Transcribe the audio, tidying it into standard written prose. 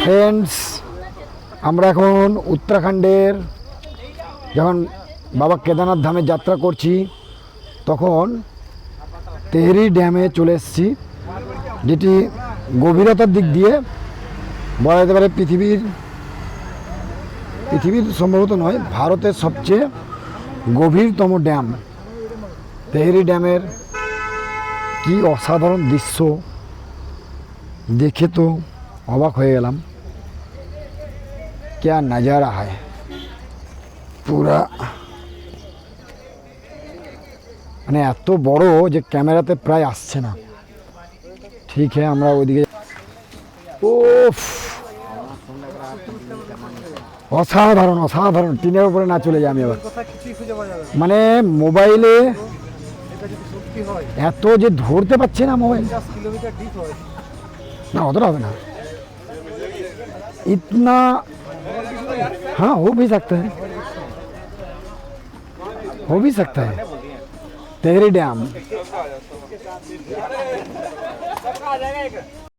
Friends, আমরা এখন উত্তরাখণ্ডের যখন বাবা কেদারনাথ ধামে যাত্রা করছি তখন তেহরি ড্যামে চলে এসেছি, যেটি গভীরতার দিক দিয়ে বলা যেতে পারে পৃথিবীর সম্ভবত নয়, ভারতের সবচেয়ে গভীরতম ড্যাম। তেহরি ড্যামের কি অসাধারণ দৃশ্য দেখে তো অবাক হয়ে গেলাম। क्या नज़ारा है পুরা, মানে এত বড় যে ক্যামেরাতে প্রায় আসছে না। ঠিক হ্যাঁ, আমরা ওইদিকে ওফ, অসাধারণ অসাধারণ। টিনের উপরে না চলে যাই আমি আবার, মানে মোবাইলে এত যে ধরতে পারছে না মোবাইল, না অতটা হবে না, इतना हाँ हो भी सकता है, हो भी सकता है। तेहरी डैम